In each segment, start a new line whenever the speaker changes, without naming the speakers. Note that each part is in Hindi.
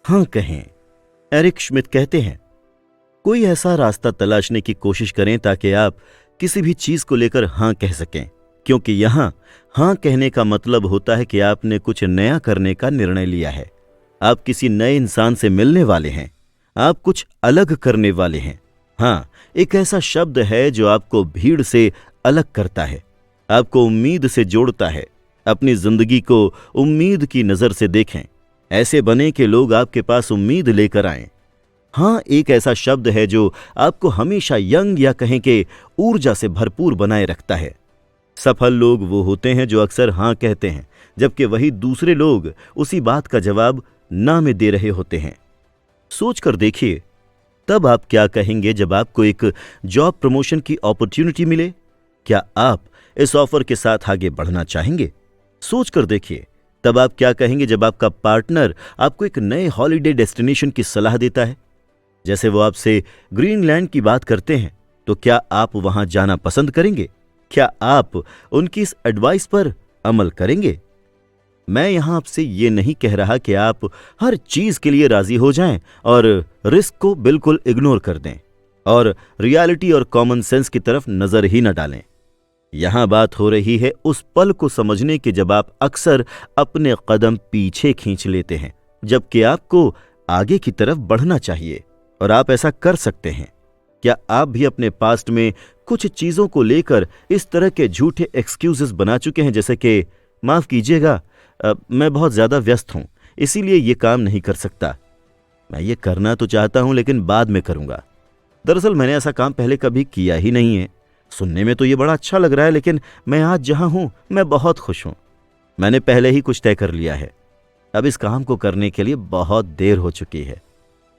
हाँ कहें। एरिक श्मिट कहते हैं, कोई ऐसा रास्ता तलाशने की कोशिश करें ताकि आप किसी भी चीज को लेकर हाँ कह सकें, क्योंकि यहां हाँ कहने का मतलब होता है कि आपने कुछ नया करने का निर्णय लिया है। आप किसी नए इंसान से मिलने वाले हैं, आप कुछ अलग करने वाले हैं। हाँ, एक ऐसा शब्द है जो आपको भीड़ से अलग करता है, आपको उम्मीद से जोड़ता है। अपनी जिंदगी को उम्मीद की नजर से देखें, ऐसे बने कि लोग आपके पास उम्मीद लेकर आएं। हाँ, एक ऐसा शब्द है जो आपको हमेशा यंग या कहें कि ऊर्जा से भरपूर बनाए रखता है। सफल लोग वो होते हैं जो अक्सर हाँ कहते हैं, जबकि वही दूसरे लोग उसी बात का जवाब ना में दे रहे होते हैं। सोचकर देखिए, तब आप क्या कहेंगे जब आपको एक जॉब प्रमोशन की अपॉर्चुनिटी मिले? क्या आप इस ऑफर के साथ आगे बढ़ना चाहेंगे? सोचकर देखिए, तब आप क्या कहेंगे जब आपका पार्टनर आपको एक नए हॉलिडे डेस्टिनेशन की सलाह देता है? जैसे वो आपसे ग्रीनलैंड की बात करते हैं, तो क्या आप वहां जाना पसंद करेंगे? क्या आप उनकी इस एडवाइस पर अमल करेंगे? मैं यहां आपसे ये नहीं कह रहा कि आप हर चीज के लिए राजी हो जाएं और रिस्क को बिल्कुल इग्नोर कर दें और रियलिटी और कॉमन सेंस की तरफ नजर ही न डालें। यहां बात हो रही है उस पल को समझने की जब आप अक्सर अपने कदम पीछे खींच लेते हैं, जबकि आपको आगे की तरफ बढ़ना चाहिए और आप ऐसा कर सकते हैं। क्या आप भी अपने पास्ट में कुछ चीजों को लेकर इस तरह के झूठे एक्सक्यूजेस बना चुके हैं, जैसे कि माफ कीजिएगा, मैं बहुत ज्यादा व्यस्त हूं, इसीलिए ये काम नहीं कर सकता। मैं ये करना तो चाहता हूं लेकिन बाद में करूंगा। दरअसल मैंने ऐसा काम पहले कभी किया ही नहीं है। सुनने में तो ये बड़ा अच्छा लग रहा है, लेकिन मैं आज जहां हूं मैं बहुत खुश हूं। मैंने पहले ही कुछ तय कर लिया है। अब इस काम को करने के लिए बहुत देर हो चुकी है।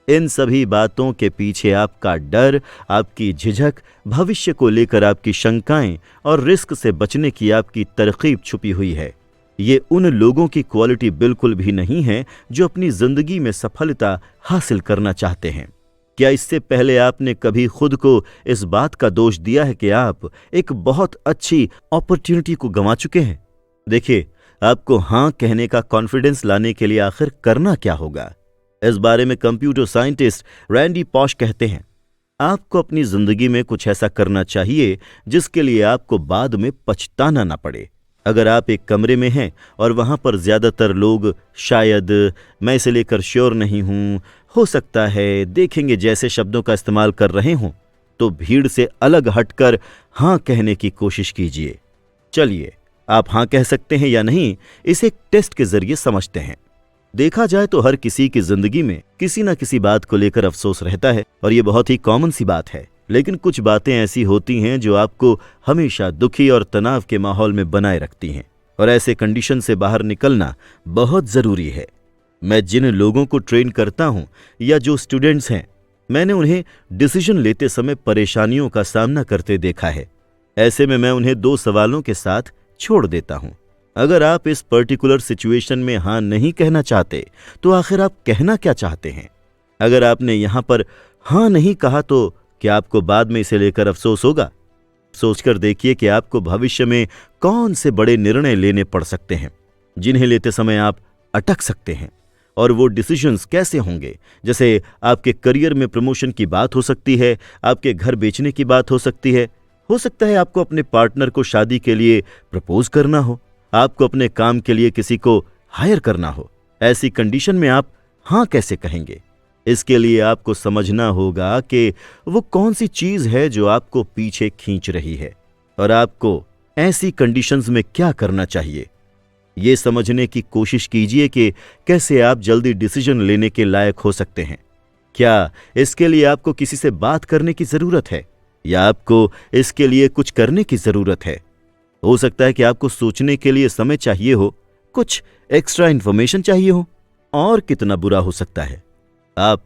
इन सभी बातों के पीछे आपका डर, आपकी झिझक, भविष्य को लेकर आपकी शंकाएं और रिस्क से बचने की आपकी तरकीब छुपी हुई है। ये उन लोगों की क्वालिटी बिल्कुल भी नहीं है जो अपनी जिंदगी में सफलता हासिल करना चाहते हैं। क्या इससे पहले आपने कभी खुद को इस बात का दोष दिया है कि आप एक बहुत अच्छी अपॉर्चुनिटी को गंवा चुके हैं? देखिए, आपको हां कहने का कॉन्फिडेंस लाने के लिए आखिर करना क्या होगा? इस बारे में कंप्यूटर साइंटिस्ट रैंडी पॉश कहते हैं, आपको अपनी जिंदगी में कुछ ऐसा करना चाहिए जिसके लिए आपको बाद में पछताना ना पड़े। अगर आप एक कमरे में हैं और वहां पर ज्यादातर लोग शायद, मैं इसे लेकर श्योर नहीं हूं, हो सकता है, देखेंगे जैसे शब्दों का इस्तेमाल कर रहे हों, तो भीड़ से अलग हटकर हां कहने की कोशिश कीजिए। चलिए, आप हां कह सकते हैं या नहीं, इसे एक टेस्ट के जरिए समझते हैं। देखा जाए तो हर किसी की जिंदगी में किसी न किसी बात को लेकर अफसोस रहता है और ये बहुत ही कॉमन सी बात है। लेकिन कुछ बातें ऐसी होती हैं जो आपको हमेशा दुखी और तनाव के माहौल में बनाए रखती हैं, और ऐसे कंडीशन से बाहर निकलना बहुत जरूरी है। मैं जिन लोगों को ट्रेन करता हूं या जो स्टूडेंट्स हैं, मैंने उन्हें डिसीजन लेते समय परेशानियों का सामना करते देखा है। ऐसे में मैं उन्हें 2 सवालों के साथ छोड़ देता हूं। अगर आप इस पर्टिकुलर सिचुएशन में हां नहीं कहना चाहते, तो आखिर आप कहना क्या चाहते हैं? अगर आपने यहां पर हां नहीं कहा तो क्या आपको बाद में इसे लेकर अफसोस होगा? सोचकर देखिए कि आपको भविष्य में कौन से बड़े निर्णय लेने पड़ सकते हैं जिन्हें लेते समय आप अटक सकते हैं, और वो डिसीजंस कैसे होंगे। जैसे आपके करियर में प्रमोशन की बात हो सकती है, आपके घर बेचने की बात हो सकती है, हो सकता है आपको अपने पार्टनर को शादी के लिए प्रपोज करना हो, आपको अपने काम के लिए किसी को हायर करना हो। ऐसी कंडीशन में आप हां कैसे कहेंगे? इसके लिए आपको समझना होगा कि वो कौन सी चीज है जो आपको पीछे खींच रही है और आपको ऐसी कंडीशंस में क्या करना चाहिए। ये समझने की कोशिश कीजिए कि कैसे आप जल्दी डिसीजन लेने के लायक हो सकते हैं। क्या इसके लिए आपको किसी से बात करने की जरूरत है या आपको इसके लिए कुछ करने की जरूरत है? हो सकता है कि आपको सोचने के लिए समय चाहिए हो, कुछ एक्स्ट्रा इंफॉर्मेशन चाहिए हो। और कितना बुरा हो सकता है, आप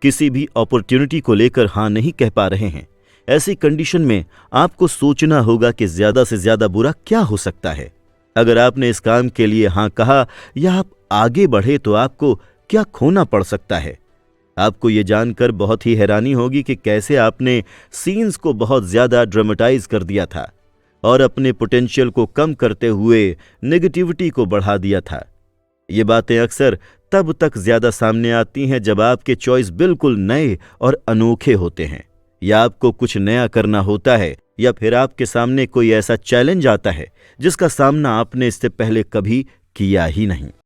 किसी भी अपॉर्चुनिटी को लेकर हां नहीं कह पा रहे हैं। ऐसी कंडीशन में आपको सोचना होगा कि ज्यादा से ज्यादा बुरा क्या हो सकता है। अगर आपने इस काम के लिए हां कहा या आप आगे बढ़े तो आपको क्या खोना पड़ सकता है। आपको ये जानकर बहुत ही हैरानी होगी कि कैसे आपने सीन्स को बहुत ज्यादा ड्रामेटाइज कर दिया था और अपने पोटेंशियल को कम करते हुए नेगेटिविटी को बढ़ा दिया था। ये बातें अक्सर तब तक ज्यादा सामने आती हैं जब आपके चॉइस बिल्कुल नए और अनोखे होते हैं, या आपको कुछ नया करना होता है, या फिर आपके सामने कोई ऐसा चैलेंज आता है जिसका सामना आपने इससे पहले कभी किया ही नहीं।